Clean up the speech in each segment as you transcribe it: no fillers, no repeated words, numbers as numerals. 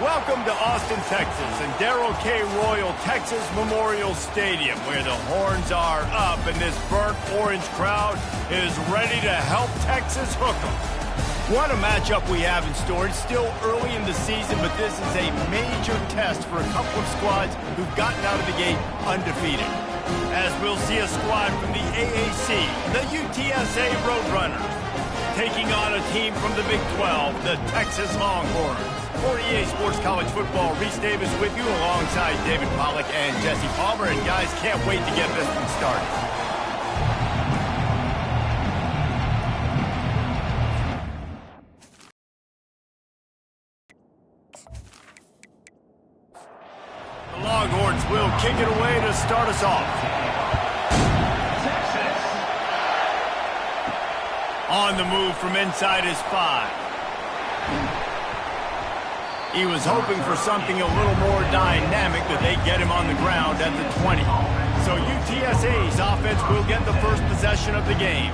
Welcome to Austin, Texas, and Darrell K. Royal Texas Memorial Stadium, where the horns are up and this burnt orange crowd is ready to help Texas hook 'em. What a matchup we have in store. It's still early in the season, but this is a major test for a couple of squads who've gotten out of the gate undefeated. As we'll see a squad from the AAC, the UTSA Roadrunners, taking on a team from the Big 12, the Texas Longhorns. For EA Sports College Football, Reese Davis with you alongside David Pollack and Jesse Palmer. And guys, can't wait to get this one started. The Longhorns will kick it away to start us off. Texas. On the move from inside his 5. He was hoping for something a little more dynamic, but they get him on the ground at the 20. So UTSA's offense will get the first possession of the game.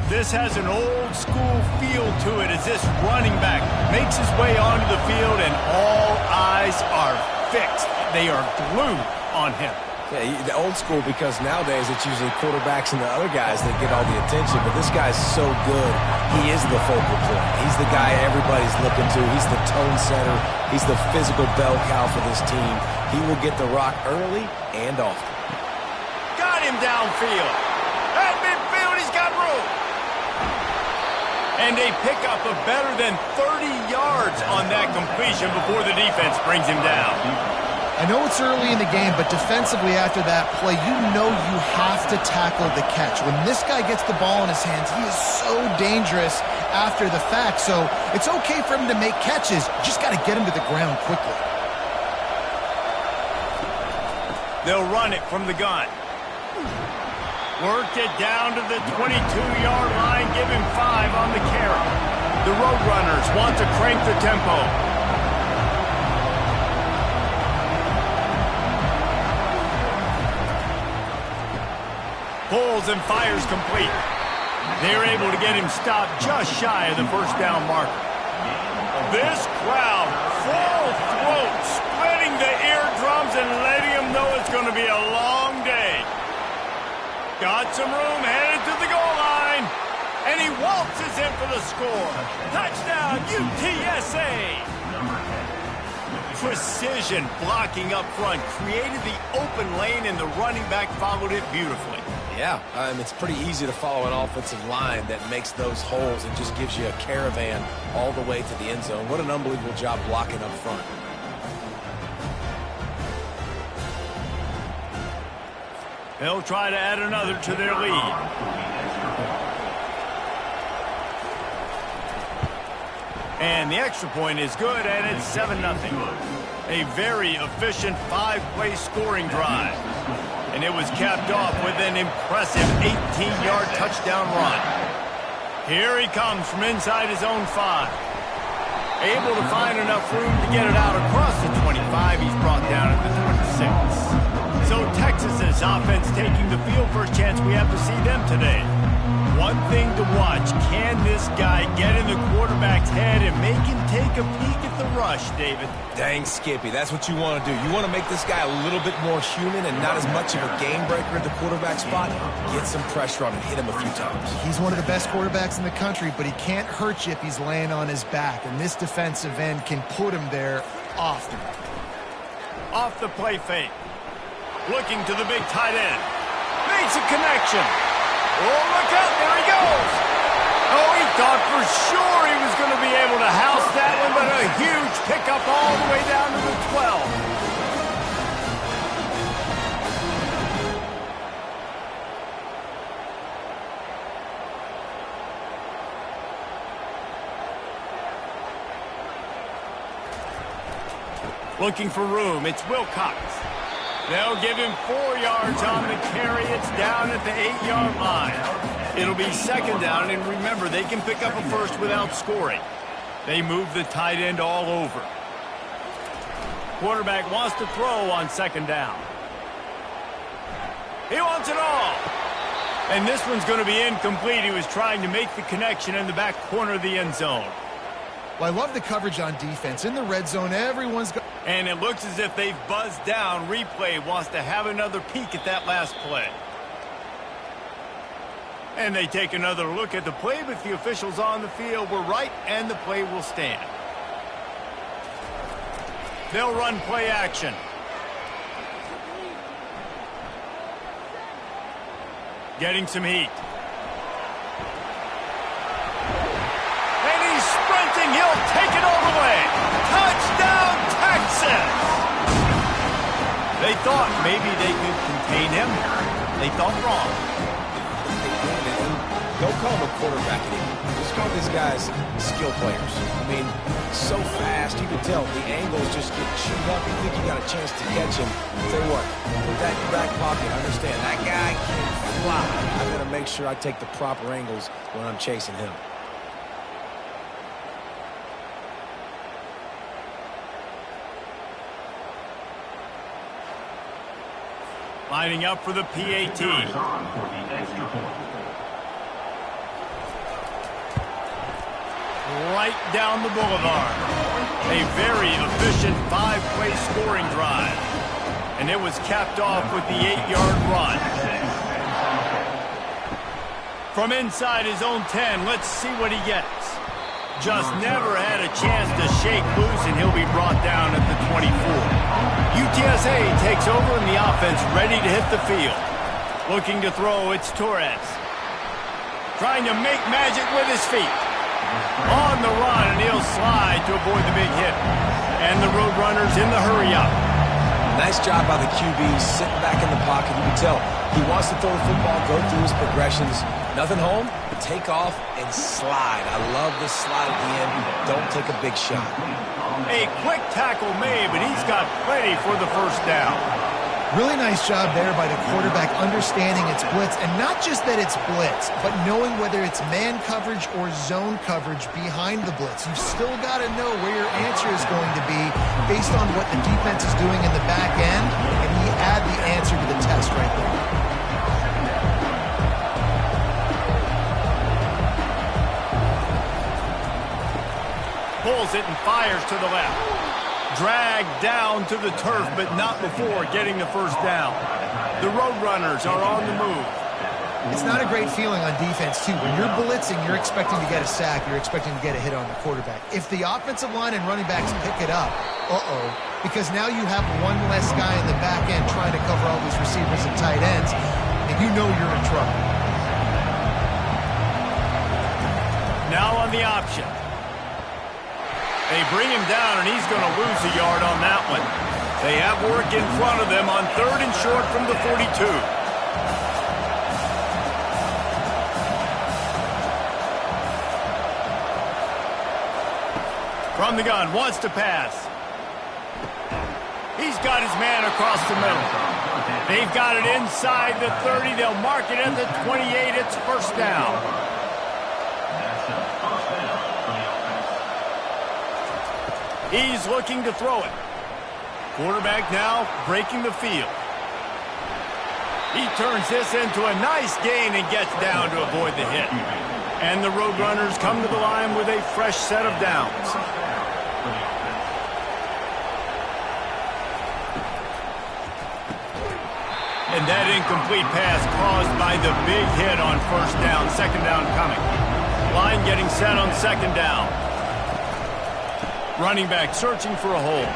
This has an old-school feel to it as this running back makes his way onto the field, and all eyes are fixed. They are glued on him. Yeah, the old school, because nowadays it's usually quarterbacks and the other guys that get all the attention, but this guy's so good. He is the focal point. He's the guy everybody's looking to. He's the tone setter. He's the physical bell cow for this team. He will get the rock early and often. Got him downfield. At midfield, he's got room. And they pick up a better than 30 yards on that completion before the defense brings him down. I know it's early in the game, but defensively after that play, you know you have to tackle the catch. When this guy gets the ball in his hands, he is so dangerous after the fact. So it's okay for him to make catches. You just got to get him to the ground quickly. They'll run it from the gun. Worked it down to the 22-yard line, give him 5 on the carry. The Roadrunners want to crank the tempo. Pulls and fires complete. They're able to get him stopped just shy of the first down marker. This crowd, full throat, splitting the eardrums and letting him know it's going to be a long day. Got some room, headed to the goal line, and he waltzes in for the score. Touchdown, UTSA! Precision blocking up front created the open lane, and the running back followed it beautifully. Yeah, it's pretty easy to follow an offensive line that makes those holes and just gives you a caravan all the way to the end zone. What an unbelievable job blocking up front. They'll try to add another to their lead. And the extra point is good, and it's 7-0. A very efficient 5-play scoring drive. And it was capped off with an impressive 18-yard touchdown run. Here he comes from inside his own 5. Able to find enough room to get it out across the 25. He's brought down at the 26. So Texas's offense taking the field. First chance we have to see them today. One thing to watch, can this guy get in the quarterback's head and make him take a peek at the rush, David? Dang, Skippy, that's what you want to do. You want to make this guy a little bit more human and not as much of a game breaker at the quarterback spot. Get some pressure on him, hit him a few times. He's one of the best quarterbacks in the country, but he can't hurt you if he's laying on his back, and this defensive end can put him there often. Off the play fake. Looking to the big tight end. Makes a connection. Oh, look out, there he goes. Oh, he thought for sure he was going to be able to house that one, but a huge pickup all the way down to the 12. Looking for room, it's Wilcox. They'll give him 4 yards on the carry. It's down at the 8-yard line. It'll be second down, and remember, they can pick up a first without scoring. They move the tight end all over. Quarterback wants to throw on second down. He wants it all. And this one's going to be incomplete. He was trying to make the connection in the back corner of the end zone. Well, I love the coverage on defense. In the red zone, everyone's got... And it looks as if they've buzzed down. Replay wants to have another peek at that last play. And they take another look at the play, but the officials on the field were right, and the play will stand. They'll run play action. Getting some heat. And he's sprinting. He'll take it all the way. Touchdown, Texas! They thought maybe they could contain him. They thought wrong. Don't call him a quarterback anymore. Just call these guys skill players. I mean, so fast, you can tell the angles just get chewed up. You think you got a chance to catch him. Tell you what, put that in your back pocket. Understand, that guy can fly. I got to make sure I take the proper angles when I'm chasing him. Lining up for the PAT. Right down the boulevard. A very efficient 5-play scoring drive. And it was capped off with the 8-yard run. From inside his own 10, let's see what he gets. Just never had a chance to shake loose, and he'll be brought down at the 24. UTSA takes over, and the offense ready to hit the field. Looking to throw, it's Torres. Trying to make magic with his feet. On the run, and he'll slide to avoid the big hit. And the Roadrunners in the hurry-up. Nice job by the QB, sitting back in the pocket. You can tell he wants to throw the football, go through his progressions. Nothing home, take off and slide. I love this slide at the end. Don't take a big shot. A quick tackle made, but he's got plenty for the first down. Really nice job there by the quarterback understanding it's blitz, and not just that it's blitz, but knowing whether it's man coverage or zone coverage behind the blitz. You've still got to know where your answer is going to be based on what the defense is doing in the back end, and he add the answer to the test right there. Pulls it and fires to the left. Dragged down to the turf, but not before getting the first down. The Roadrunners are on the move. It's not a great feeling on defense, too. When you're blitzing, you're expecting to get a sack. You're expecting to get a hit on the quarterback. If the offensive line and running backs pick it up, because now you have one less guy in the back end trying to cover all these receivers and tight ends, and you know you're in trouble. Now on the option. They bring him down, and he's going to lose a yard on that one. They have work in front of them on 3rd and short from the 42. From the gun, wants to pass. He's got his man across the middle. They've got it inside the 30. They'll mark it at the 28. It's first down. He's looking to throw it. Quarterback now breaking the field. He turns this into a nice gain and gets down to avoid the hit. And the Roadrunners come to the line with a fresh set of downs. And that incomplete pass caused by the big hit on first down. Second down coming. Line getting set on second down. Running back searching for a hole.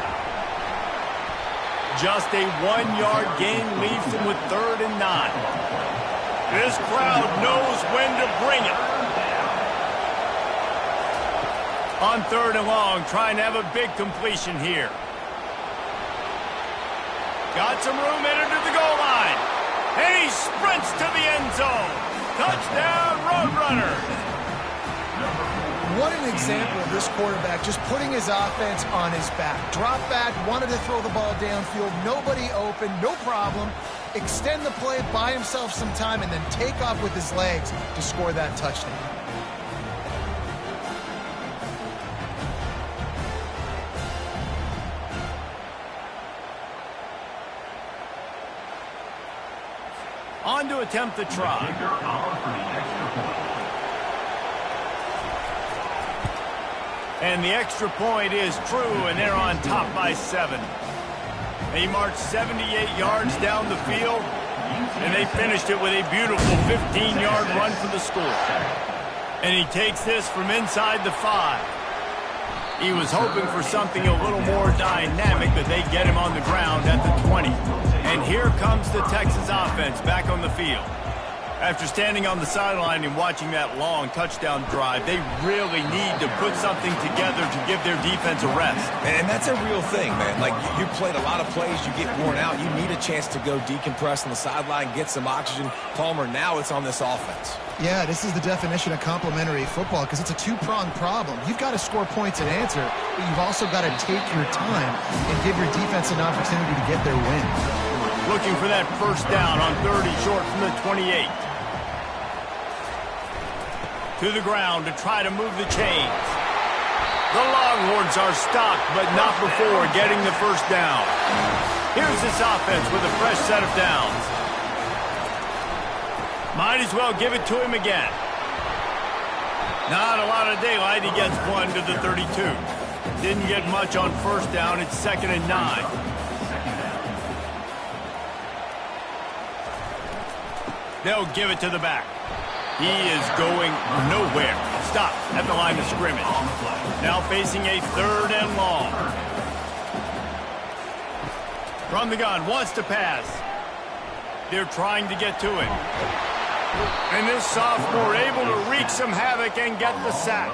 Just a 1-yard gain leaves him with 3rd and 9. This crowd knows when to bring it. On 3rd and long, trying to have a big completion here. Got some room headed to the goal line. And he sprints to the end zone. Touchdown, Roadrunners. What an example of this quarterback just putting his offense on his back. Drop back, wanted to throw the ball downfield, nobody open, no problem. Extend the play, buy himself some time, and then take off with his legs to score that touchdown. On to attempt the try. And the extra point is true, and they're on top by 7. They marched 78 yards down the field, and they finished it with a beautiful 15-yard run for the score. And he takes this from inside the 5. He was hoping for something a little more dynamic, but they get him on the ground at the 20. And here comes the Texas offense back on the field. After standing on the sideline and watching that long touchdown drive, they really need to put something together to give their defense a rest. And that's a real thing, man. Like, you played a lot of plays, you get worn out, you need a chance to go decompress on the sideline, get some oxygen. Palmer, now it's on this offense. Yeah, this is the definition of complementary football because it's a two-pronged problem. You've got to score points and answer, but you've also got to take your time and give your defense an opportunity to get their win. Looking for that first down on 30 short from the 28. To the ground to try to move the chains. The Longhorns are stopped, but not before getting the first down. Here's this offense with a fresh set of downs. Might as well give it to him again. Not a lot of daylight. He gets one to the 32. Didn't get much on first down. It's 2nd and 9. They'll give it to the back. He is going nowhere. Stop at the line of scrimmage. Now facing a 3rd and long. From the gun, wants to pass. They're trying to get to him. And this sophomore able to wreak some havoc and get the sack.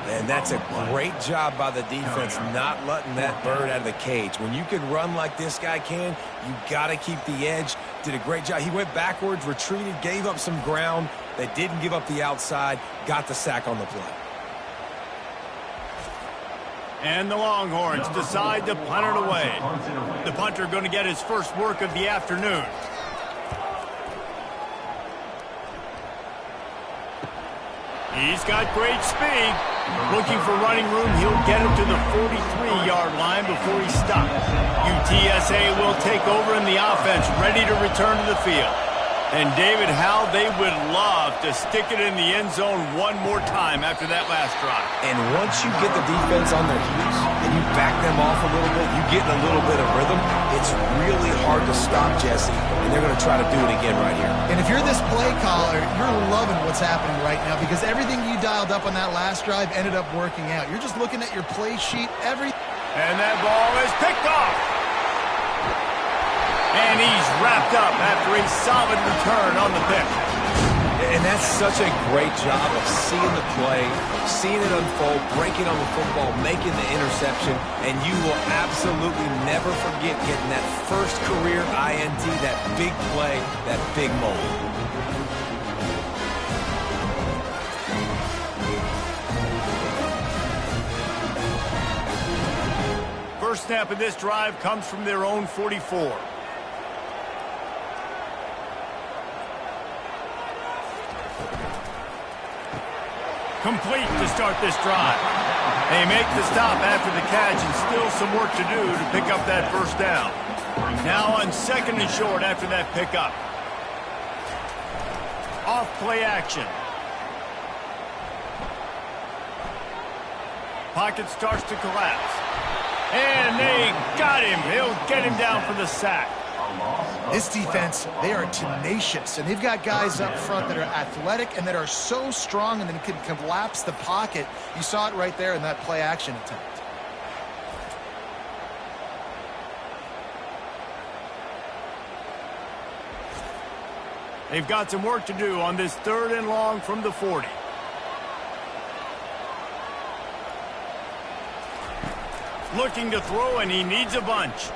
And that's a great job by the defense not letting that bird out of the cage. When you can run like this guy can, you got to keep the edge. Did a great job. He went backwards, retreated, gave up some ground. They didn't give up the outside, got the sack on the play. And the Longhorns decide to punt it away. The punter going to get his first work of the afternoon. He's got great speed. Looking for running room, he'll get him to the 43-yard line before he's stopped. UTSA will take over in the offense, ready to return to the field. And David, how they would love to stick it in the end zone one more time after that last drive. And once you get the defense on their heels and you back them off a little bit, you get in a little bit of rhythm, it's really hard to stop Jesse. And they're going to try to do it again right here. And if you're this play caller, you're loving what's happening right now because everything you dialed up on that last drive ended up working out. You're just looking at your play sheet. And that ball is picked off. And he's wrapped up after a solid return on the pick. And that's such a great job of seeing the play, seeing it unfold, breaking on the football, making the interception, and you will absolutely never forget getting that first career INT, that big play, that big moment. First snap of this drive comes from their own 44. Complete to start this drive. They make the stop after the catch and still some work to do to pick up that first down. Now on 2nd and short after that pickup. Off play action. Pocket starts to collapse. And they got him. He'll get him down for the sack. This defense, they are tenacious, and they've got guys up front that are athletic and that are so strong and then can collapse the pocket. You saw it right there in that play action attempt. They've got some work to do on this 3rd and long from the 40. Looking to throw, and he needs a bunch.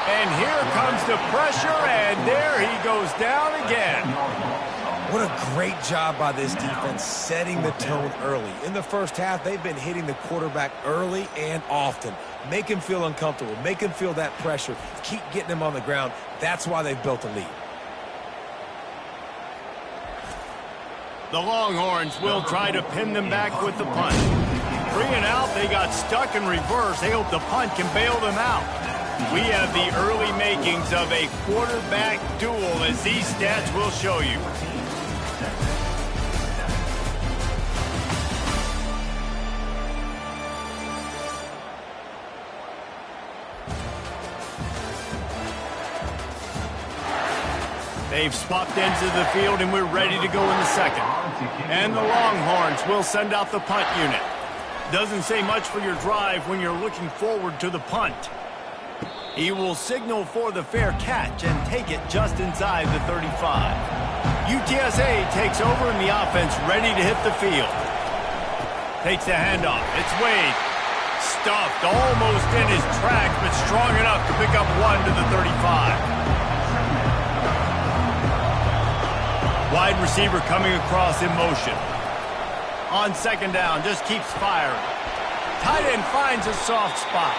And here comes the pressure, and there he goes down again. What a great job by this defense setting the tone early. In the first half, they've been hitting the quarterback early and often. Make him feel uncomfortable. Make him feel that pressure. Keep getting him on the ground. That's why they've built a lead. The Longhorns will try to pin them back with the punt. 3 and out, they got stuck in reverse. They hope the punt can bail them out. We have the early makings of a quarterback duel, as these stats will show you. They've swapped ends of the field, and we're ready to go in the second. And the Longhorns will send out the punt unit. Doesn't say much for your drive when you're looking forward to the punt. He will signal for the fair catch and take it just inside the 35. UTSA takes over, and the offense ready to hit the field. Takes the handoff. It's Wade. Stuffed almost in his tracks, but strong enough to pick up one to the 35. Wide receiver coming across in motion. On second down, just keeps firing. Tight end finds a soft spot.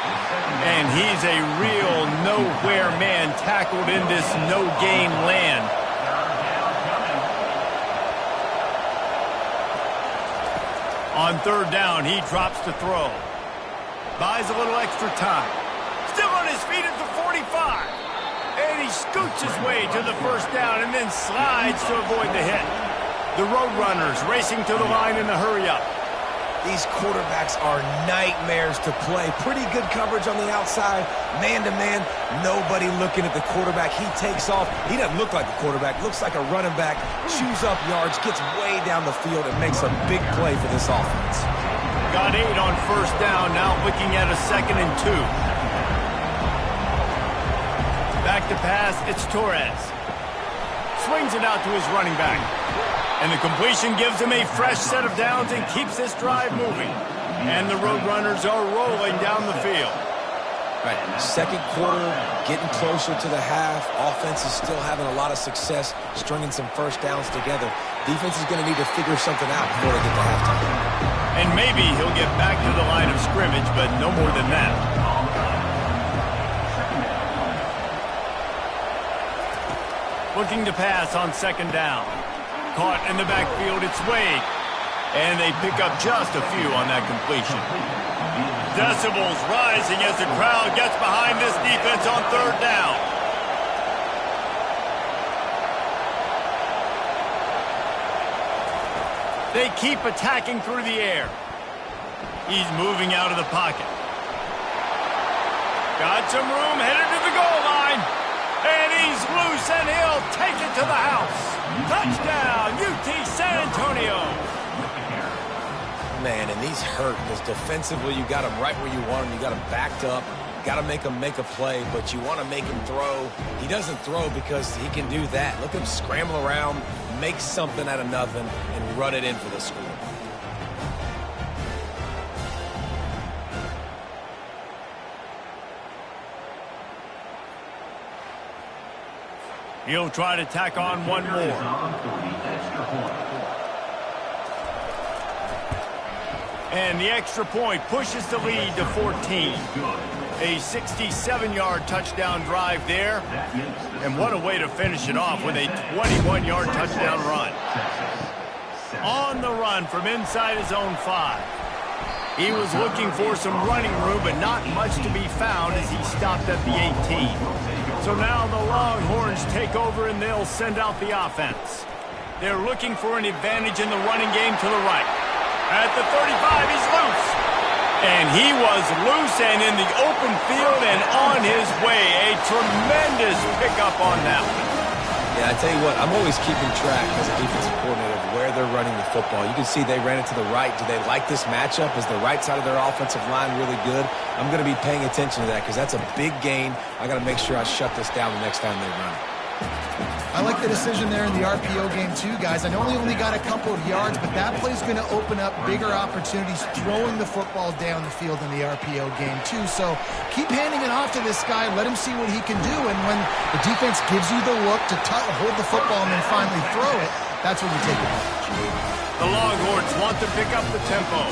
And he's a real nowhere man tackled in this no-gain land. On third down, he drops to throw. Buys a little extra time. Still on his feet at the 45. And he scoots his way to the first down and then slides to avoid the hit. The Roadrunners racing to the line in the hurry-up. These quarterbacks are nightmares to play. Pretty good coverage on the outside. Man-to-man, nobody looking at the quarterback. He takes off. He doesn't look like a quarterback. Looks like a running back. Chews up yards, gets way down the field, and makes a big play for this offense. Got 8 on first down, now looking at a 2nd and 2. Back to pass, it's Torres. Swings it out to his running back. And the completion gives him a fresh set of downs and keeps this drive moving. And the Roadrunners are rolling down the field. Right, second quarter, getting closer to the half. Offense is still having a lot of success stringing some first downs together. Defense is going to need to figure something out before they get to halftime. And maybe he'll get back to the line of scrimmage, but no more than that. Looking to pass on second down. Caught in the backfield, it's Wade. And they pick up just a few on that completion. Decibels rising as the crowd gets behind this defense on third down. They keep attacking through the air. He's moving out of the pocket. Got some room, headed to the goal line. And he's loose, and he'll take it to the house. Touchdown, UT San Antonio. Man, and these hurt because defensively you got them right where you want them. You got them backed up. Got to make him make a play, but you want to make him throw. He doesn't throw because he can do that. Look at him scramble around, make something out of nothing, and run it in for the score. He'll try to tack on one more. And the extra point pushes the lead to 14. A 67-yard touchdown drive there. And what a way to finish it off with a 21-yard touchdown run. On the run from inside his own 5. He was looking for some running room, but not much to be found as he stopped at the 18. So now the Longhorns take over and they'll send out the offense. They're looking for an advantage in the running game to the right. At the 35, he's loose. And he was loose and in the open field and on his way. A tremendous pickup on that one. Yeah, I tell you what, I'm always keeping track as a defensive coordinator of where they're running the football. You can see they ran it to the right. Do they like this matchup? Is the right side of their offensive line really good? I'm going to be paying attention to that because that's a big gain. I got to make sure I shut this down the next time they run it. I like the decision there in the RPO game too, guys. I know he only got a couple of yards, but that play's going to open up bigger opportunities throwing the football down the field in the RPO game too. So keep handing it off to this guy. Let him see what he can do. And when the defense gives you the look to hold the football and then finally throw it, that's when you take it. The Longhorns want to pick up the tempo.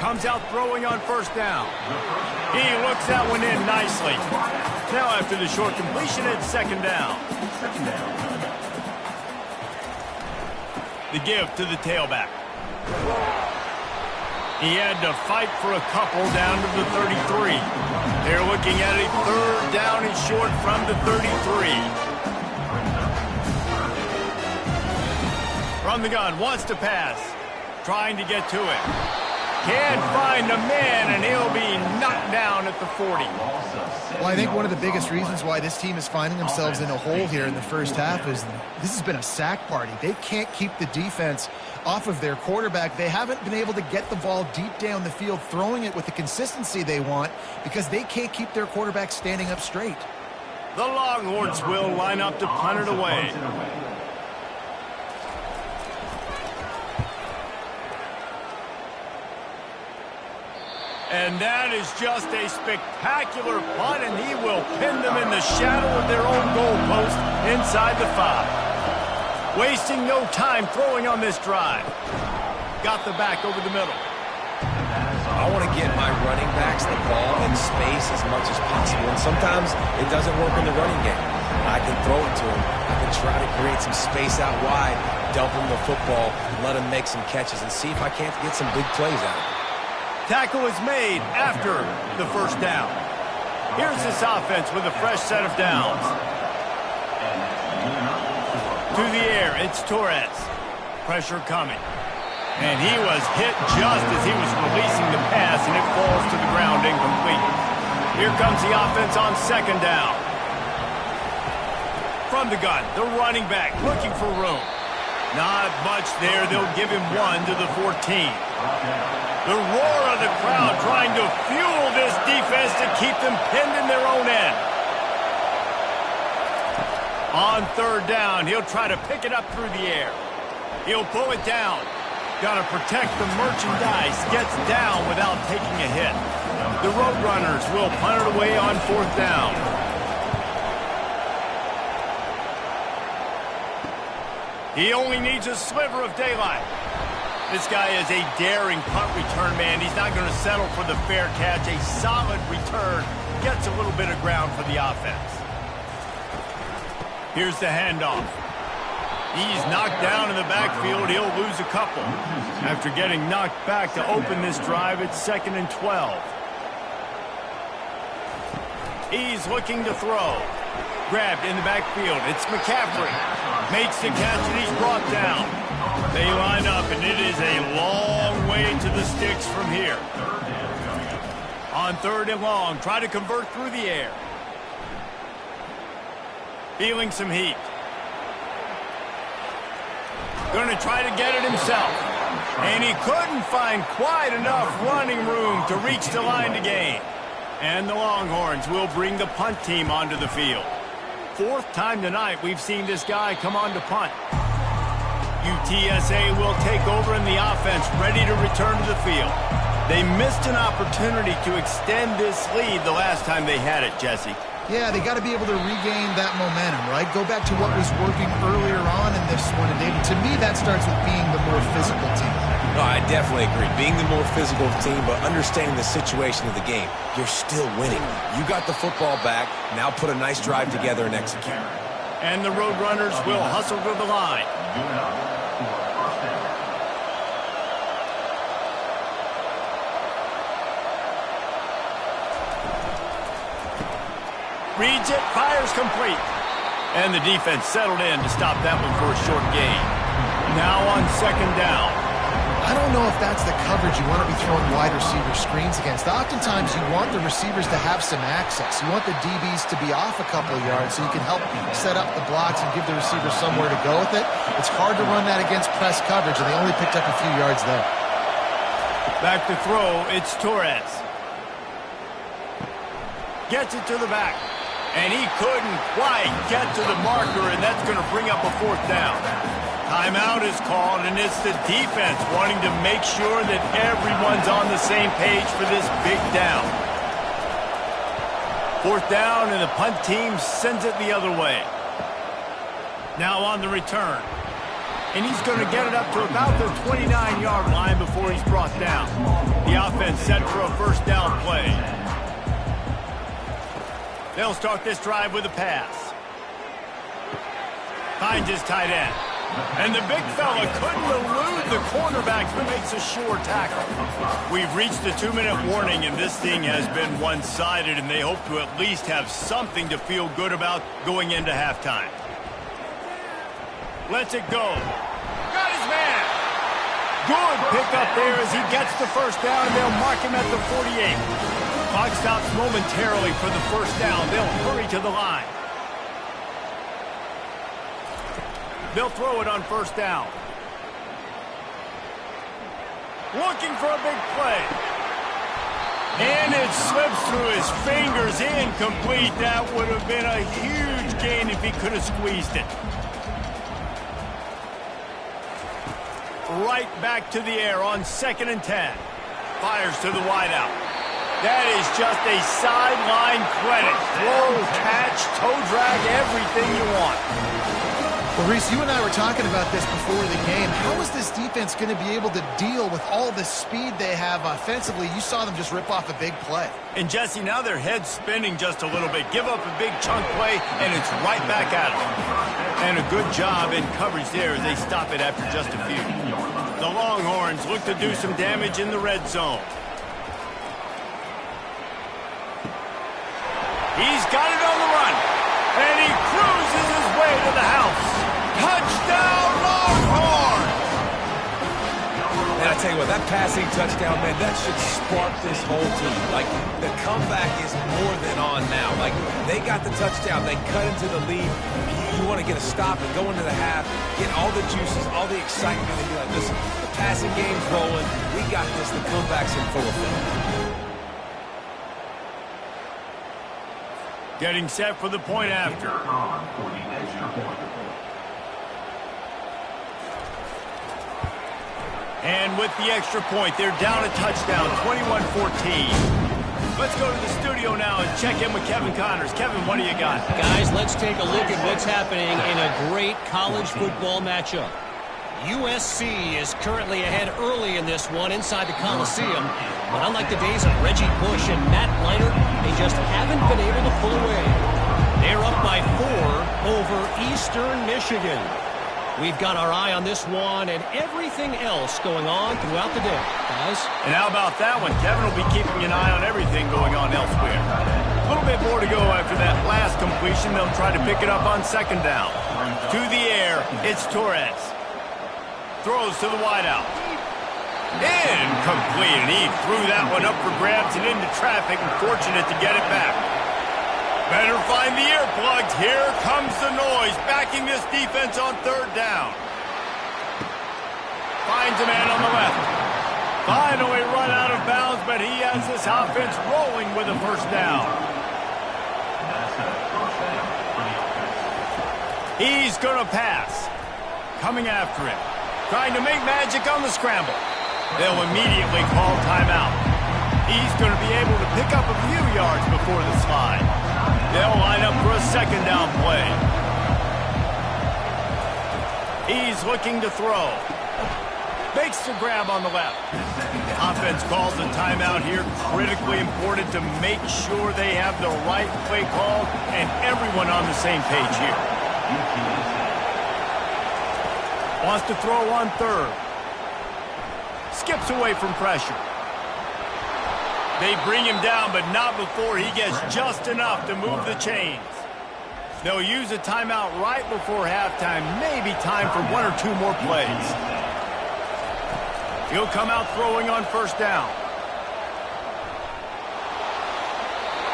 Comes out throwing on first down. He looks that one in nicely. Now after the short completion, it's second down. The give to the tailback. He had to fight for a couple down to the 33. They're looking at a third down and short from the 33. From the gun, wants to pass. Trying to get to it. Can't find a man, and he'll be knocked down at the 40. Well, I think one of the biggest reasons why this team is finding themselves in a hole here in the first half is this has been a sack party. They can't keep the defense off of their quarterback. They haven't been able to get the ball deep down the field, throwing it with the consistency they want because they can't keep their quarterback standing up straight. The Longhorns will line up to punt it away. And that is just a spectacular punt, and he will pin them in the shadow of their own goalpost inside the 5. Wasting no time throwing on this drive. Got the back over the middle. I want to get my running backs the ball in space as much as possible, and sometimes it doesn't work in the running game. I can throw it to him. I can try to create some space out wide, dump him the football, let him make some catches, and see if I can't get some big plays out of him. Tackle is made after the first down. Here's this offense with a fresh set of downs. To the air, it's Torres. Pressure coming. And he was hit just as he was releasing the pass, and it falls to the ground incomplete. Here comes the offense on second down. From the gun, the running back looking for room. Not much there. They'll give him 1 to the 14. The roar of the crowd trying to fuel this defense to keep them pinned in their own end. On third down, he'll try to pick it up through the air. He'll pull it down. Got to protect the merchandise. Gets down without taking a hit. The Roadrunners will punt it away on fourth down. He only needs a sliver of daylight. This guy is a daring punt return man. He's not going to settle for the fair catch. A solid return gets a little bit of ground for the offense. Here's the handoff. He's knocked down in the backfield. He'll lose a couple. After getting knocked back to open this drive, it's 2nd and 12. He's looking to throw. Grabbed in the backfield. It's McCaffrey. Makes the catch, and he's brought down. They line up, and it is a long way to the sticks from here. On third and long, try to convert through the air. Feeling some heat. Going to try to get it himself. And he couldn't find quite enough running room to reach the line to gain. And the Longhorns will bring the punt team onto the field. 4th time tonight we've seen this guy come on to punt. UTSA will take over in the offense, ready to return to the field. They missed an opportunity to extend this lead the last time they had it, Jesse. Yeah, they got to be able to regain that momentum, right? Go back to what was working earlier on in this one. And David, to me, that starts with being the more physical team. No, I definitely agree. Being the more physical team, but understanding the situation of the game. You're still winning. You got the football back. Now put a nice drive together and execute. And the Roadrunners will hustle to the line. Reads it, fires complete. And the defense settled in to stop that one for a short gain. Now on second down. I don't know if that's the coverage you want to be throwing wide receiver screens against. Oftentimes you want the receivers to have some access. You want the DBs to be off a couple of yards so you can help set up the blocks and give the receivers somewhere to go with it. It's hard to run that against press coverage, and they only picked up a few yards there. Back to throw, it's Torres. Gets it to the back. And he couldn't quite get to the marker, and that's going to bring up a 4th down. Timeout is called, and it's the defense wanting to make sure that everyone's on the same page for this big down. 4th down, and the punt team sends it the other way. Now on the return. And he's going to get it up to about the 29-yard line before he's brought down. The offense set for a first down play. They'll start this drive with a pass. Finds his tight end. And the big fella couldn't elude the cornerback who makes a sure tackle. We've reached the 2-minute warning, and this thing has been one-sided, and they hope to at least have something to feel good about going into halftime. Lets it go. Got his man. Good pickup there as he gets the first down, and they'll mark him at the 48. Clock stops momentarily for the first down. They'll hurry to the line. They'll throw it on first down. Looking for a big play. And it slips through his fingers, incomplete. That would have been a huge gain if he could have squeezed it. Right back to the air on 2nd and 10. Fires to the wideout. That is just a sideline credit. Throw, catch, toe drag, everything you want. Well, Reese, you and I were talking about this before the game. How is this defense going to be able to deal with all the speed they have offensively? You saw them just rip off a big play. And, Jesse, now their head's spinning just a little bit. Give up a big chunk play, and it's right back at them. And a good job in coverage there as they stop it after just a few. The Longhorns look to do some damage in the red zone. He's got it on the run, and he cruises his way to the house. Touchdown, Longhorns! And I tell you what, that passing touchdown, man, that should spark this whole team. Like, the comeback is more than on now. Like, they got the touchdown. They cut into the lead. You want to get a stop and go into the half, get all the juices, all the excitement, and be like, listen, the passing game's rolling. We got this. The comeback's in full effect. Getting set for the point after. And with the extra point, they're down a touchdown, 21-14. Let's go to the studio now and check in with Kevin Connors. Kevin, what do you got? Guys, let's take a look at what's happening in a great college football matchup. USC is currently ahead early in this one inside the Coliseum. But unlike the days of Reggie Bush and Matt Leinart, they just haven't been able to pull away. They're up by 4 over Eastern Michigan. We've got our eye on this one and everything else going on throughout the day, guys. And how about that one? Kevin will be keeping an eye on everything going on elsewhere. A little bit more to go after that last completion. They'll try to pick it up on 2nd down. To the air, it's Torres. Throws to the wideout. Incomplete, and he threw that one up for grabs and into traffic, and fortunate to get it back. Better find the earplugs. Here comes the noise, backing this defense on 3rd down. Finds a man on the left. Finally run out of bounds, but he has this offense rolling with a first down. He's going to pass. Coming after him. Trying to make magic on the scramble. They'll immediately call timeout. He's going to be able to pick up a few yards before the slide. They'll line up for a 2nd down play. He's looking to throw. Makes the grab on the left. Offense calls a timeout here. Critically important to make sure they have the right play call and everyone on the same page here. Wants to throw on 3rd. Skips away from pressure. They bring him down, but not before he gets just enough to move the chains. They'll use a timeout right before halftime. Maybe time for 1 or 2 more plays. He'll come out throwing on 1st down.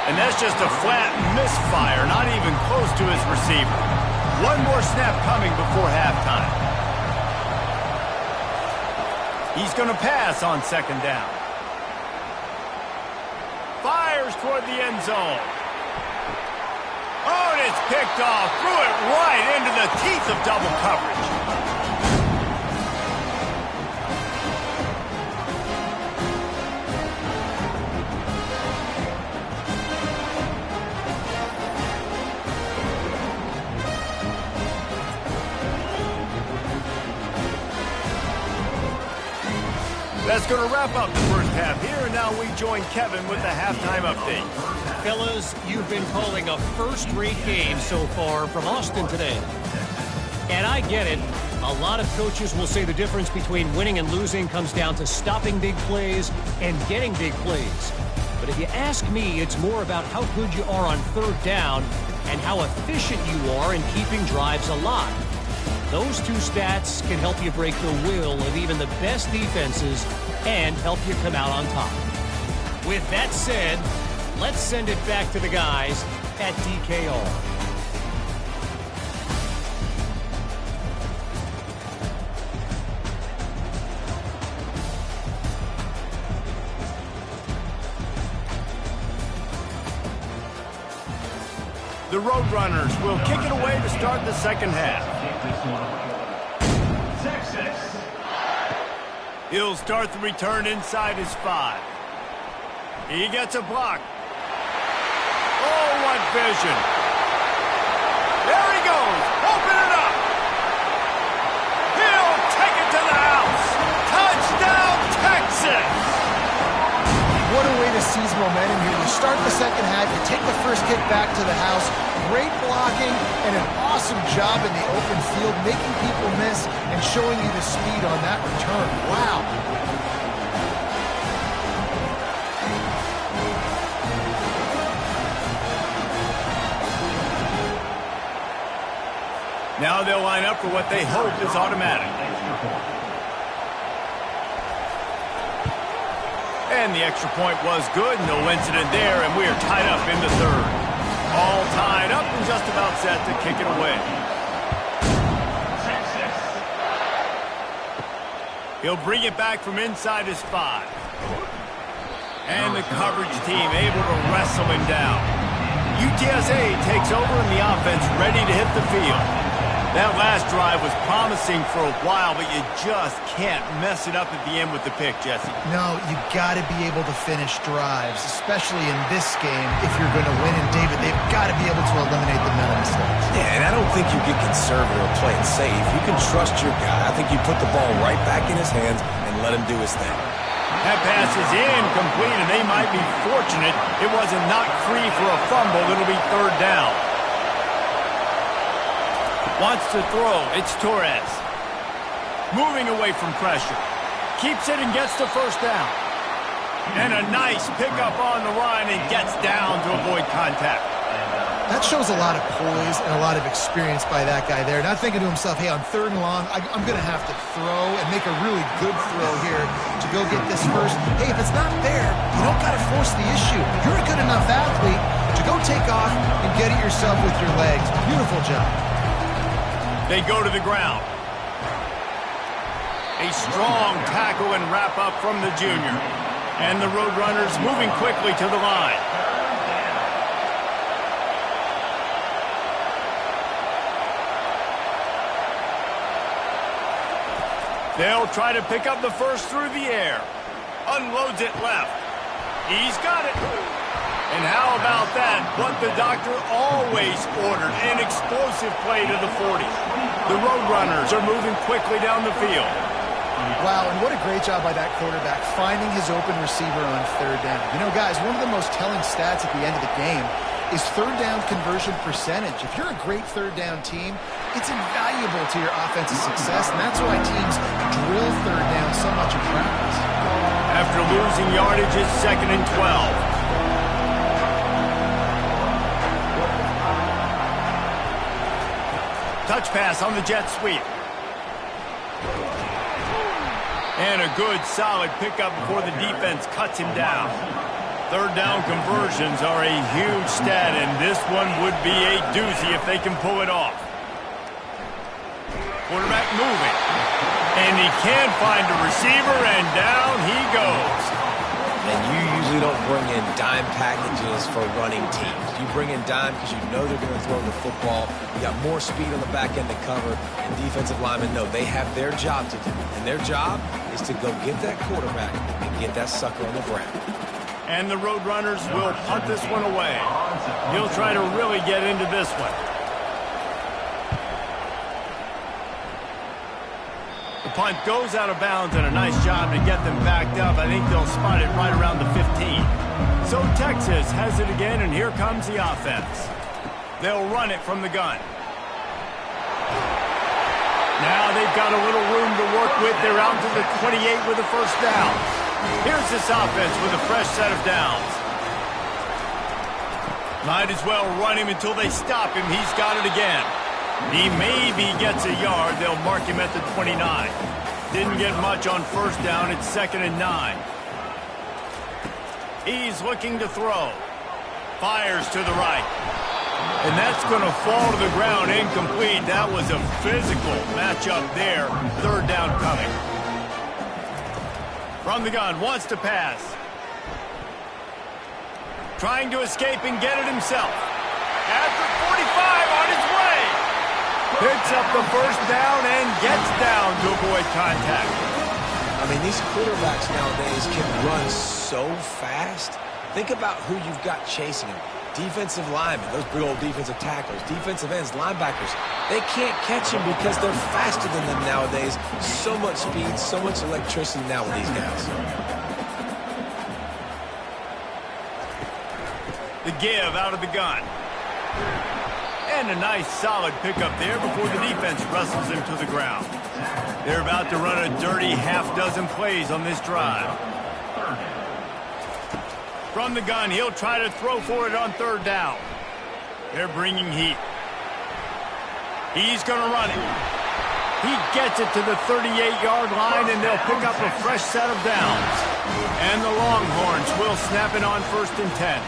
And that's just a flat misfire, not even close to his receiver. 1 more snap coming before halftime. He's going to pass on 2nd down. Fires toward the end zone. Oh, and it's picked off. Threw it right into the teeth of double coverage. That's going to wrap up the first half here, and now we join Kevin with the halftime update. Fellas, you've been calling a first-rate game so far from Austin today. And I get it. A lot of coaches will say the difference between winning and losing comes down to stopping big plays and getting big plays. But if you ask me, it's more about how good you are on 3rd down and how efficient you are in keeping drives alive. Those two stats can help you break the will of even the best defenses and help you come out on top. With that said, let's send it back to the guys at Gcaa. The Roadrunners will kick it away to start the second half. He'll start the return inside his 5. He gets a block. Oh, what vision. There he goes. Open it up. He'll take it to the house. Touchdown, Texas. What a way to seize momentum here. You start the second half, you take the first kick back to the house. Great blocking and an awesome job in the open field, making people miss and showing you the speed on that return. Wow. Now they'll line up for what they hope is automatic. And the extra point was good. No incident there, and we are tied up in the third. All tied up and just about set to kick it away. He'll bring it back from inside his 5. And the coverage team able to wrestle him down. UTSA takes over and the offense ready to hit the field. That last drive was promising for a while, but you just can't mess it up at the end with the pick, Jesse. No, you got to be able to finish drives, especially in this game if you're going to win. And, David, they've got to be able to eliminate the mental mistakes. Yeah, and I don't think you get conservative or play it safe. You can trust your guy. I think you put the ball right back in his hands and let him do his thing. That pass is incomplete, and they might be fortunate it wasn't knocked free for a fumble. It'll be third down. Wants to throw. It's Torres. Moving away from pressure. Keeps it and gets the first down. And a nice pickup on the line and gets down to avoid contact. That shows a lot of poise and a lot of experience by that guy there. Not thinking to himself, hey, on 3rd and long, I'm going to have to throw and make a really good throw here to go get this first. Hey, if it's not there, you don't got to force the issue. You're a good enough athlete to go take off and get it yourself with your legs. Beautiful job. They go to the ground. A strong tackle and wrap up from the junior. And the Roadrunners moving quickly to the line. They'll try to pick up the first through the air. Unloads it left. He's got it. And how about that? What the doctor always ordered, an explosive play to the 40. The Roadrunners are moving quickly down the field. Wow, and what a great job by that quarterback, finding his open receiver on 3rd down. You know, guys, one of the most telling stats at the end of the game is 3rd down conversion percentage. If you're a great 3rd down team, it's invaluable to your offensive success, and that's why teams drill 3rd down so much in practice. After losing yardage, it's 2nd and 12. Touch pass on the jet sweep. And a good, solid pickup before the defense cuts him down. 3rd down conversions are a huge stat, and this one would be a doozy if they can pull it off. Quarterback moving. And he can't find a receiver, and down he goes. And you usually don't bring in dime packages for running teams. You bring in dime because you know they're going to throw the football. You got more speed on the back end to cover, and defensive linemen know they have their job to do. And their job is to go get that quarterback and get that sucker on the ground. And the Roadrunners will punt this one away. He'll try to really get into this one. The punt goes out of bounds, and a nice job to get them backed up. I think they'll spot it right around the 15. So Texas has it again, and here comes the offense. They'll run it from the gun. Now they've got a little room to work with. They're out to the 28 with the first down. Here's this offense with a fresh set of downs. Might as well run him until they stop him. He's got it again. He maybe gets a yard. They'll mark him at the 29. Didn't get much on first down. It's 2nd and 9. He's looking to throw. Fires to the right. And that's going to fall to the ground incomplete. That was a physical matchup there. 3rd down coming. From the gun, wants to pass. Trying to escape and get it himself. After 45 on his way. Picks up the first down and gets down to avoid contact. I mean, these quarterbacks nowadays can run so fast. Think about who you've got chasing him. Defensive linemen, those big old defensive tackles, defensive ends, linebackers. They can't catch him because they're faster than them nowadays. So much speed, so much electricity now with these guys. The give out of the gun. And a nice solid pickup there before the defense wrestles him to the ground. They're about to run a dirty half-dozen plays on this drive. From the gun, he'll try to throw for it on 3rd down. They're bringing heat. He's going to run it. He gets it to the 38-yard line, and they'll pick up a fresh set of downs. And the Longhorns will snap it on 1st and 10.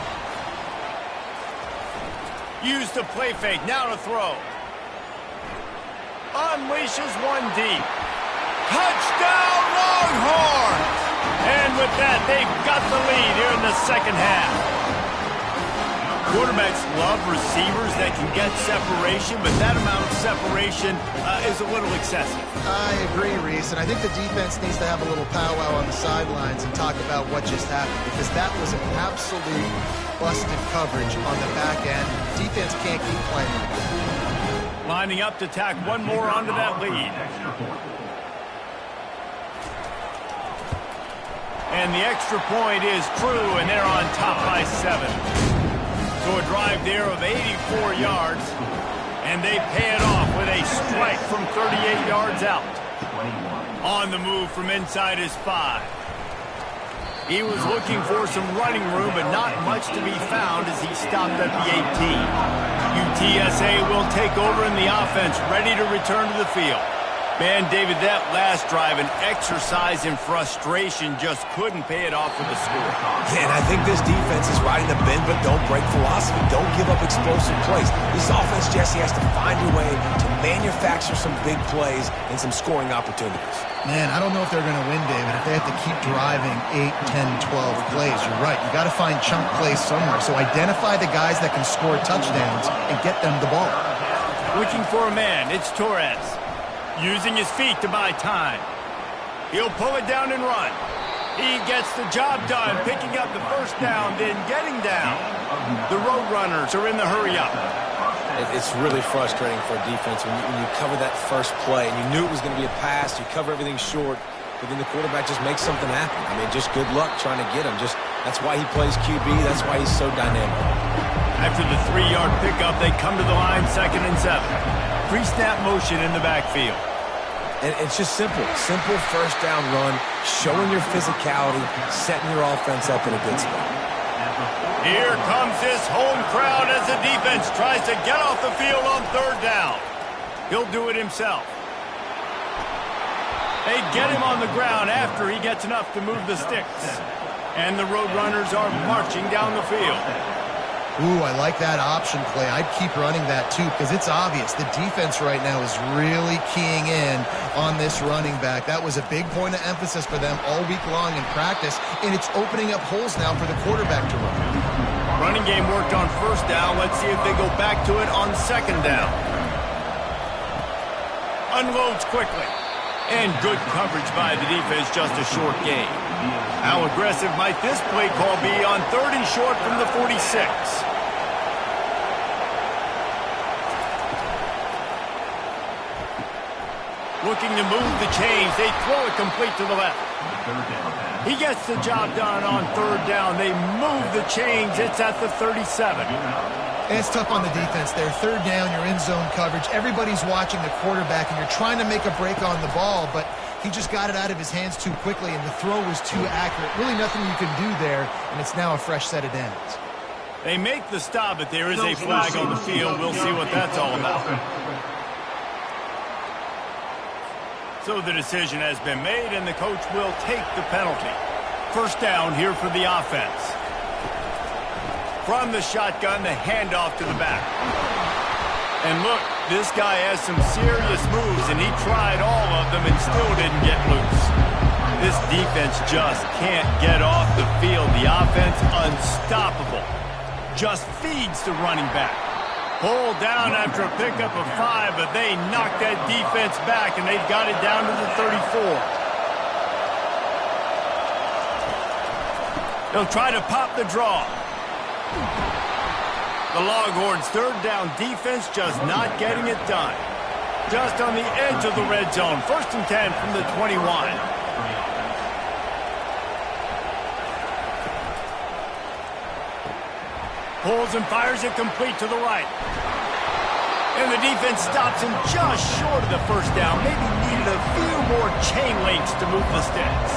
Use the play fake, now to throw. Unleashes one deep. Touchdown, Longhorns! And with that, they've got the lead here in the 2nd half. Quarterbacks love receivers that can get separation, but that amount of separation is a little excessive. I agree, Reese, and I think the defense needs to have a little powwow on the sidelines and talk about what just happened, because that was an absolute busted coverage on the back end. Defense can't keep playing. Lining up to tack one more onto that lead. And the extra point is true, and they're on top by 7. So a drive there of 84 yards, and they pay it off with a strike from 38 yards out. On the move from inside his 5. He was looking for some running room, but not much to be found as he stopped at the 18. UTSA will take over in the offense, ready to return to the field. Man, David, that last drive, an exercise in frustration, just couldn't pay it off with the score. Yeah, and I think this defense is riding the bend but don't break philosophy. Don't give up explosive plays. This offense, Jesse, has to find a way to manufacture some big plays and some scoring opportunities. Man, I don't know if they're going to win, David, if they have to keep driving 8, 10, 12 plays. You're right. You got to find chunk plays somewhere. So identify the guys that can score touchdowns and get them the ball. Looking for a man. It's Torres. Using his feet to buy time. He'll pull it down and run. He gets the job done, picking up the first down, then getting down. The Roadrunners are in the hurry-up. It's really frustrating for a defense when you cover that first play, and you knew it was going to be a pass, you cover everything short, but then the quarterback just makes something happen. I mean, just good luck trying to get him. That's why he plays QB. That's why he's so dynamic. After the 3-yard pickup, they come to the line, 2nd and 7. Pre-snap motion in the backfield. And it's just simple. Simple first down run, showing your physicality, setting your offense up in a good spot. Here comes this home crowd as the defense tries to get off the field on 3rd down. He'll do it himself. They get him on the ground after he gets enough to move the sticks. And the Roadrunners are marching down the field. Ooh, I like that option play. I'd keep running that too, because it's obvious the defense right now is really keying in on this running back. That was a big point of emphasis for them all week long in practice, and it's opening up holes now for the quarterback to run. Running game worked on 1st down. Let's see if they go back to it on 2nd down. Unloads quickly. And good coverage by the defense, just a short gain. How aggressive might this play call be on 3rd and short from the 46? Looking to move the chains. They throw it complete to the left. He gets the job done on 3rd down. They move the chains. It's at the 37. And it's tough on the defense there. 3rd down, you're in zone coverage. Everybody's watching the quarterback, and you're trying to make a break on the ball, but he just got it out of his hands too quickly, and the throw was too accurate. Really nothing you can do there, and it's now a fresh set of downs. They make the stop, but there is a flag on the field. We'll see what that's all about. So the decision has been made, and the coach will take the penalty. First down here for the offense. From the shotgun, the handoff to the back. And look, this guy has some serious moves, and he tried all of them and still didn't get loose. This defense just can't get off the field. The offense unstoppable. Just feeds the running back. Pulled down after a pickup of 5, but they knocked that defense back, and they've got it down to the 34. They'll try to pop the draw. The Longhorns' third down defense just not getting it done. Just on the edge of the red zone. 1st and 10 from the 21. Pulls and fires it complete to the right. And the defense stops him just short of the first down. Maybe needed a few more chain links to move the sticks.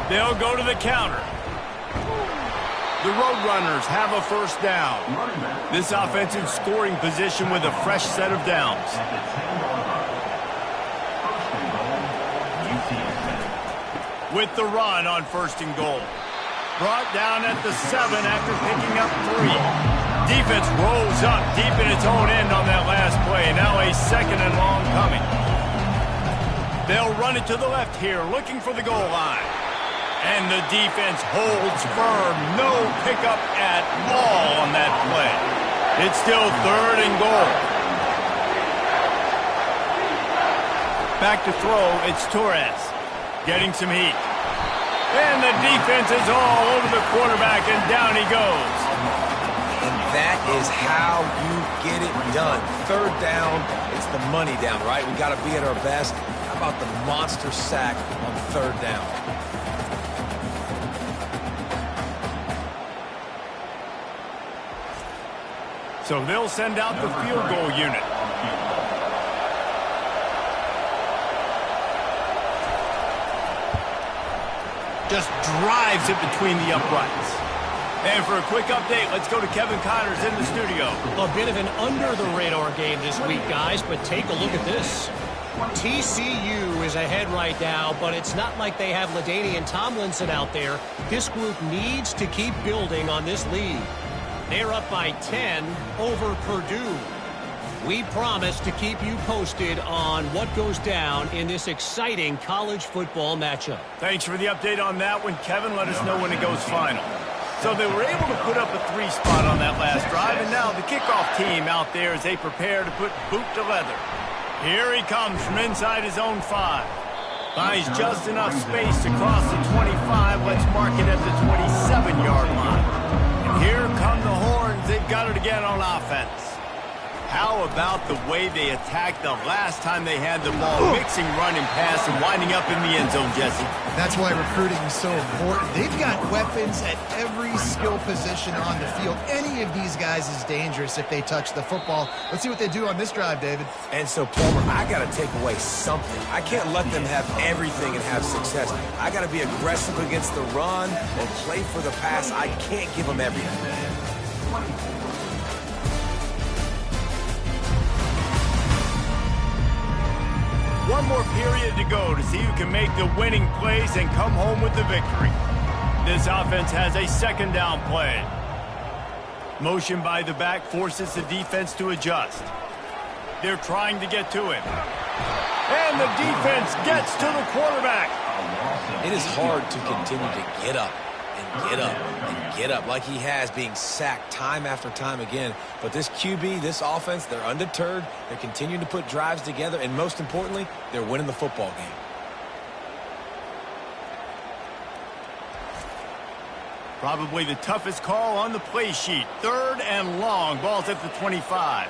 They'll go to the counter. The Roadrunners have a first down. This offensive scoring position with a fresh set of downs. With the run on 1st and goal. Brought down at the 7 after picking up 3. Defense rolls up deep in its own end on that last play. Now a 2nd and long coming. They'll run it to the left here, looking for the goal line. And the defense holds firm. No pickup at all on that play. It's still 3rd and goal. Back to throw, it's Torres. Getting some heat. And the defense is all over the quarterback, and down he goes. And that is how you get it done. 3rd down, it's the money down, right? We got to be at our best. How about the monster sack on 3rd down? So they'll send out the field goal unit. Just drives it between the uprights. And for a quick update, let's go to Kevin Connors in the studio. A bit of an under-the-radar game this week, guys, but take a look at this. TCU is ahead right now, but it's not like they have LaDainian Tomlinson out there. This group needs to keep building on this lead. They're up by 10 over Purdue. We promise to keep you posted on what goes down in this exciting college football matchup. Thanks for the update on that one, Kevin. Let us know when it goes final. So they were able to put up a 3 spot on that last drive, and now the kickoff team out there as they prepare to put boot to leather. Here he comes from inside his own 5. Finds just enough space to cross the 25. Let's mark it at the 27-yard line. And here come the Horns. They've got it again on offense. How about the way they attacked the last time they had the ball, mixing run and pass and winding up in the end zone, Jesse? That's why recruiting is so important. They've got weapons at every skill position on the field. Any of these guys is dangerous if they touch the football. Let's see what they do on this drive, David. And so, Palmer, I got to take away something. I can't let them have everything and have success. I got to be aggressive against the run and play for the pass. I can't give them everything. One more period to go to see who can make the winning plays and come home with the victory. This offense has a 2nd down play. Motion by the back forces the defense to adjust. They're trying to get to him. And the defense gets to the quarterback. It is hard to continue to get up and get up and get up like he has, being sacked time after time again. But this QB, this offense, they're undeterred. They're continuing to put drives together, and most importantly, they're winning the football game. Probably the toughest call on the play sheet. 3rd and long. Ball's at the 25.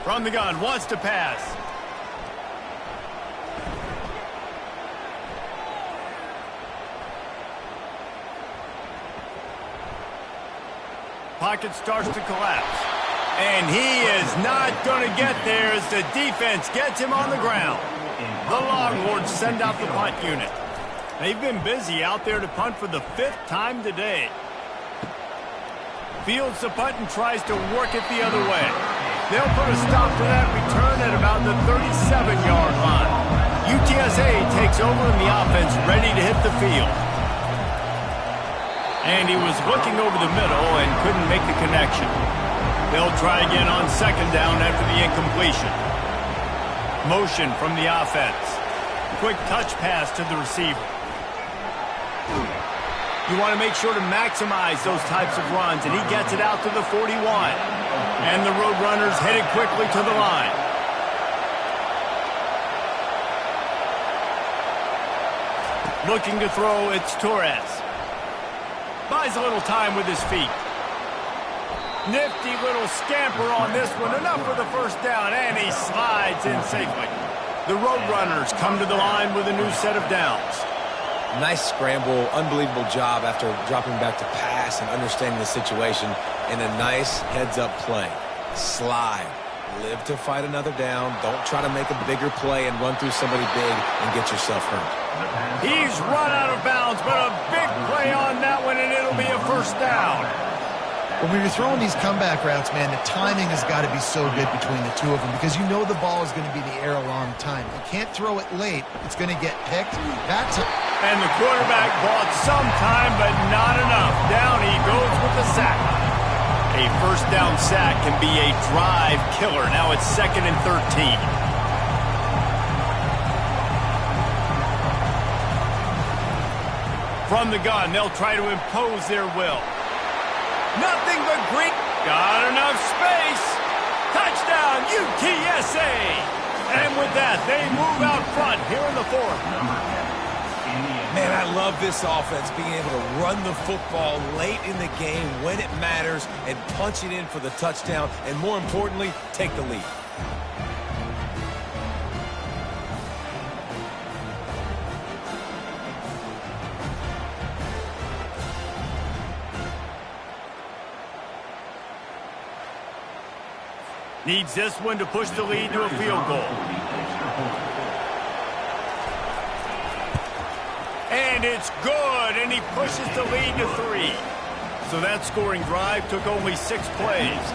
From the gun, wants to pass. Pocket starts to collapse. And he is not going to get there as the defense gets him on the ground. The Longhorns send out the punt unit. They've been busy out there to punt for the 5th time today. Fields the punt and tries to work it the other way. They'll put a stop to that return at about the 37-yard line. UTSA takes over and the offense ready to hit the field. And he was looking over the middle and couldn't make the connection. They'll try again on second down after the incompletion. Motion from the offense. Quick touch pass to the receiver. You want to make sure to maximize those types of runs, and he gets it out to the 41. And the Roadrunners headed quickly to the line. Looking to throw, it's Torres. Buys a little time with his feet. Nifty little scamper on this one. Enough for the first down, and he slides in safely. The Roadrunners come to the line with a new set of downs. Nice scramble, unbelievable job after dropping back to pass and understanding the situation, and a nice heads-up play. Slide. Live to fight another down. Don't try to make a bigger play and run through somebody big and get yourself hurt. He's run out of bounds, but a big play on that one, and it'll be a first down. When you're throwing these comeback routes, man, the timing has got to be so good between the two of them because you know the ball is going to be in the air a long time. You can't throw it late. It's going to get picked. And the quarterback bought some time, but not enough. Down he goes with the sack. A first down sack can be a drive killer. Now it's 2nd and 13. From the gun, they'll try to impose their will. Nothing but green. Got enough space. Touchdown, UTSA. And with that, they move out front here in the 4th. Man, I love this offense, being able to run the football late in the game when it matters and punch it in for the touchdown, and more importantly, take the lead. Needs this one to push the lead to a field goal. And it's good, and he pushes the lead to 3. So that scoring drive took only 6 plays.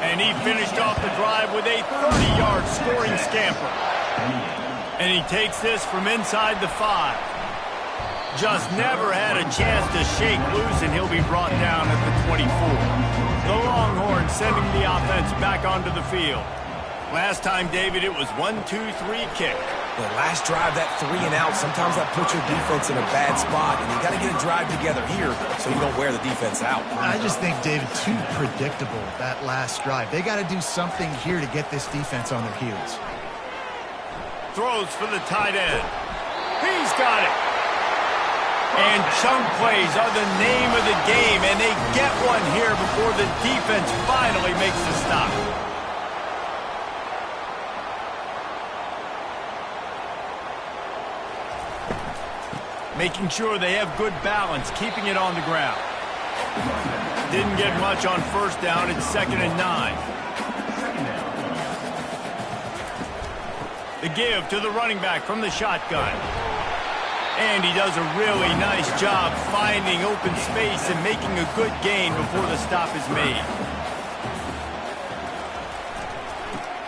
And he finished off the drive with a 30-yard scoring scamper. And he takes this from inside the 5. Just never had a chance to shake loose, and he'll be brought down at the 24. The Longhorns sending the offense back onto the field. Last time, David, it was 1-2-3 kick. The last drive, that 3 and out, sometimes that puts your defense in a bad spot, and you got to get a drive together here so you don't wear the defense out. I just think, David, too predictable, that last drive. They got to do something here to get this defense on their heels. Throws for the tight end. He's got it. And chunk plays are the name of the game, and they get one here before the defense finally makes the stop. Making sure they have good balance, keeping it on the ground. Didn't get much on first down. It's 2nd and 9. The give to the running back from the shotgun. And he does a really nice job finding open space and making a good gain before the stop is made.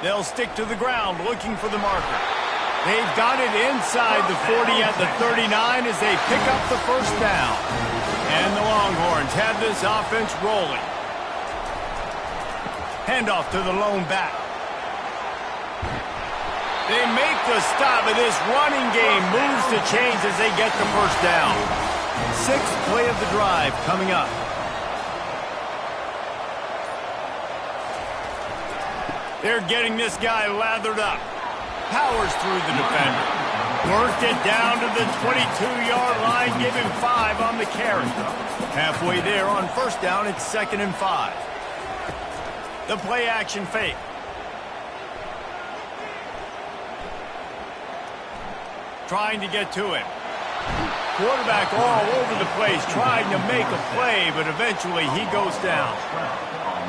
They'll stick to the ground looking for the marker. They've got it inside the 40 at the 39 as they pick up the first down. And the Longhorns have this offense rolling. Handoff to the lone back. They make the stop, and this running game moves the chains as they get the first down. 6th play of the drive coming up. They're getting this guy lathered up. Powers through the defender. Worked it down to the 22-yard line, give him 5 on the carry. Halfway there on first down, it's 2nd and 5. The play action fake. Trying to get to him. Quarterback all over the place, trying to make a play, but eventually he goes down.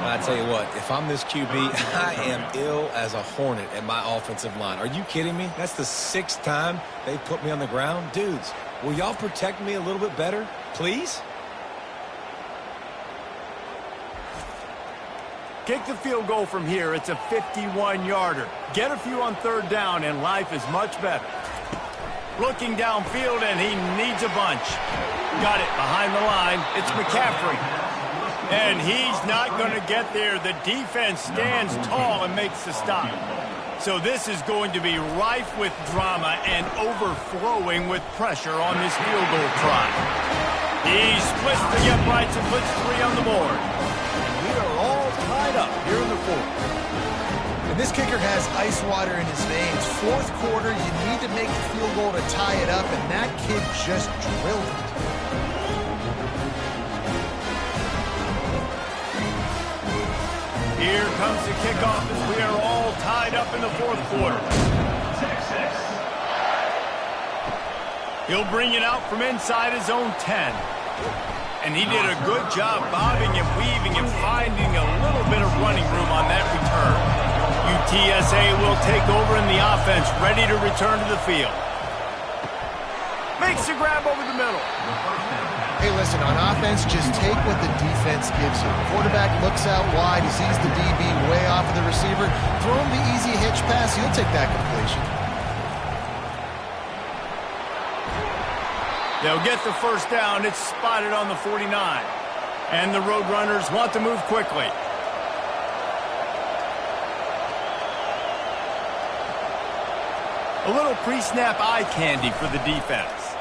I tell you what, if I'm this QB, I am ill as a hornet at my offensive line. Are you kidding me? That's the 6th time they put me on the ground. Dudes, will y'all protect me a little bit better, please? Kick the field goal from here. It's a 51-yarder. Get a few on third down, and life is much better. Looking downfield, and he needs a bunch. Got it behind the line. It's McCaffrey. And he's not going to get there. The defense stands tall and makes the stop. So this is going to be rife with drama and overflowing with pressure on this field goal try. He splits the uprights and puts 3 on the board. We are all tied up here in the fourth. And this kicker has ice water in his veins. Fourth quarter, you need to make the field goal to tie it up, and that kid just drilled it. Here comes the kickoff as we are all tied up in the fourth quarter. He'll bring it out from inside his own 10. And he did a good job bobbing and weaving and finding a little bit of running room on that return. UTSA will take over in the offense, ready to return to the field. Makes the grab over the middle. Hey, listen, on offense, just take what the defense gives you. Quarterback looks out wide, he sees the DB way off of the receiver. Throw him the easy hitch pass, he'll take that completion. They'll get the first down. It's spotted on the 49. And the Roadrunners want to move quickly. A little pre-snap eye candy for the defense.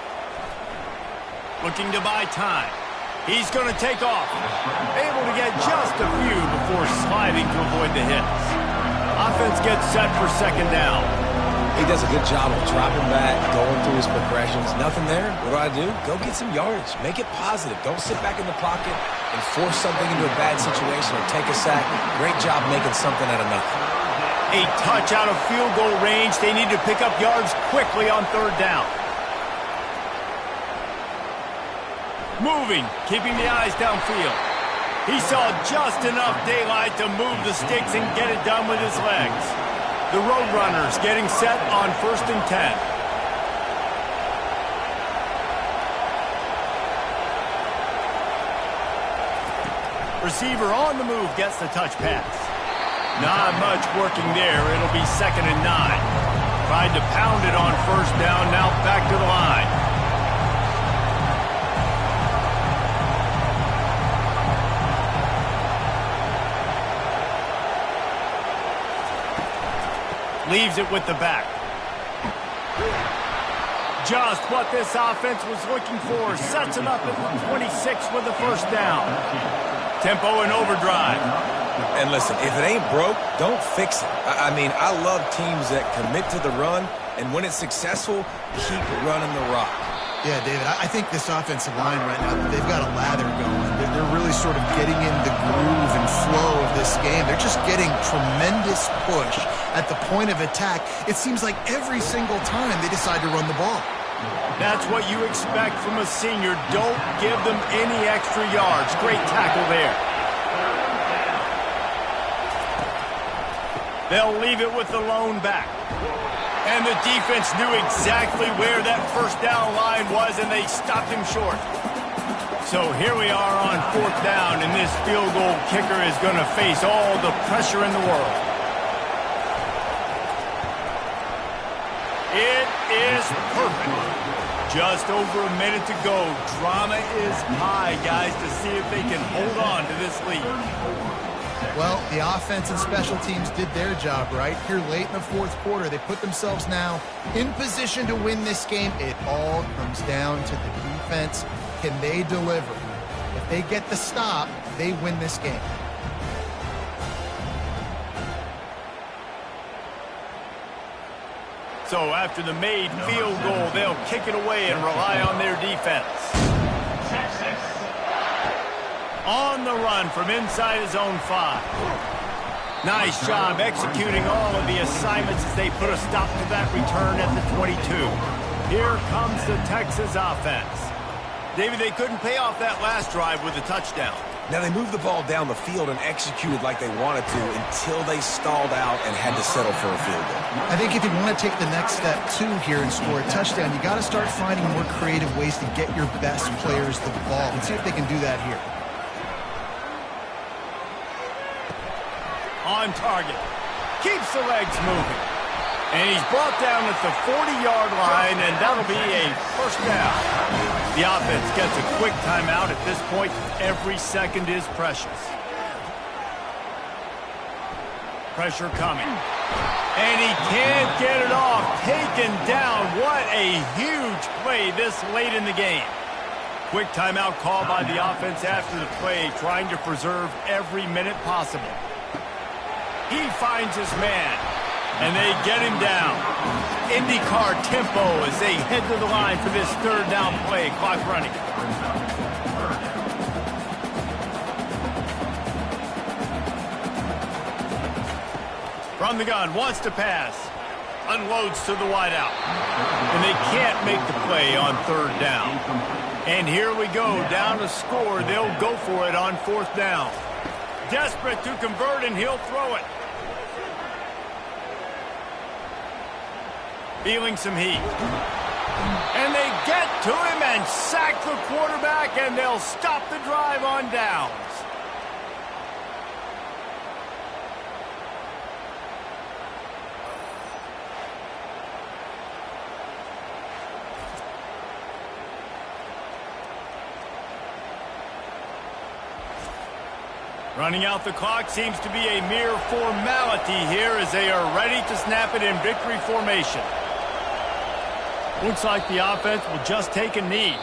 Looking to buy time. He's going to take off. Able to get just a few before sliding to avoid the hits. Offense gets set for second down. He does a good job of dropping back, going through his progressions. Nothing there. What do? Go get some yardage. Make it positive. Don't sit back in the pocket and force something into a bad situation or take a sack. Great job making something out of nothing. A touch out of field goal range. They need to pick up yards quickly on third down. Moving, keeping the eyes downfield. He saw just enough daylight to move the sticks and get it done with his legs. The Roadrunners getting set on 1st and 10. Receiver on the move gets the touch pass. Not much working there. It'll be 2nd and 9. Tried to pound it on first down, now back to the line. Leaves it with the back. Just what this offense was looking for. Sets it up at 26 with the first down. Tempo and overdrive. And listen, if it ain't broke, don't fix it. I mean, I love teams that commit to the run, and when it's successful, keep running the rock. Yeah, David, I think this offensive line right now, they've got a lather going. They're really sort of getting in the groove and flow of this game. They're just getting tremendous push at the point of attack. It seems like every single time they decide to run the ball. That's what you expect from a senior. Don't give them any extra yards. Great tackle there. They'll leave it with the lone back. And the defense knew exactly where that first down line was, and they stopped him short. So here we are on 4th down, and this field goal kicker is going to face all the pressure in the world. It is perfect. Just over a minute to go. Drama is high, guys, to see if they can hold on to this lead. Well, the offense and special teams did their job right here late in the fourth quarter. They put themselves now in position to win this game. It all comes down to the defense. Can they deliver? If they get the stop, they win this game. So after the made field goal, they'll kick it away and rely on their defense. On the run from inside his own 5. Nice job executing all of the assignments as they put a stop to that return at the 22. Here comes the Texas offense. David, they couldn't pay off that last drive with a touchdown. Now, they moved the ball down the field and executed like they wanted to until they stalled out and had to settle for a field goal. I think if you want to take the next step, too, here and score a touchdown, you got to start finding more creative ways to get your best players the ball and see if they can do that here. prime target. Keeps the legs moving. And he's brought down at the 40-yard line, and that'll be a first down. The offense gets a quick timeout at this point. Every second is precious. Pressure coming. And he can't get it off. Taken down. What a huge play this late in the game. Quick timeout call by the offense after the play, trying to preserve every minute possible. He finds his man, and they get him down. IndyCar tempo as they head to the line for this third down play. Clock running. From the gun, wants to pass. Unloads to the wideout. And they can't make the play on third down. And here we go, down to score. They'll go for it on fourth down. Desperate to convert, and he'll throw it. Feeling some heat. And they get to him and sack the quarterback, and they'll stop the drive on downs. Running out the clock seems to be a mere formality here as they are ready to snap it in victory formation. Looks like the offense will just take a knee.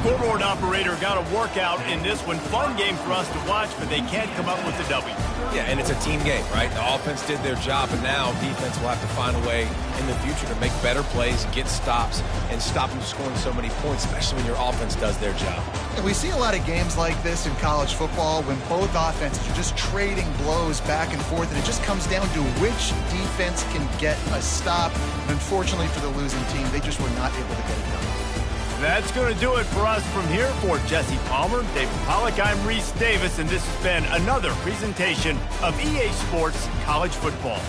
Scoreboard operator got a workout in this one. Fun game for us to watch, but they can't come up with the W. Yeah, and it's a team game, right? The offense did their job, and now defense will have to find a way in the future to make better plays, get stops, and stop them scoring so many points, especially when your offense does their job. And we see a lot of games like this in college football when both offenses are just trading blows back and forth, and it just comes down to which defense can get a stop. And unfortunately for the losing team, they just were not able to get it done. That's going to do it for us from here. For Jesse Palmer, David Pollack, I'm Reese Davis, and this has been another presentation of EA Sports College Football.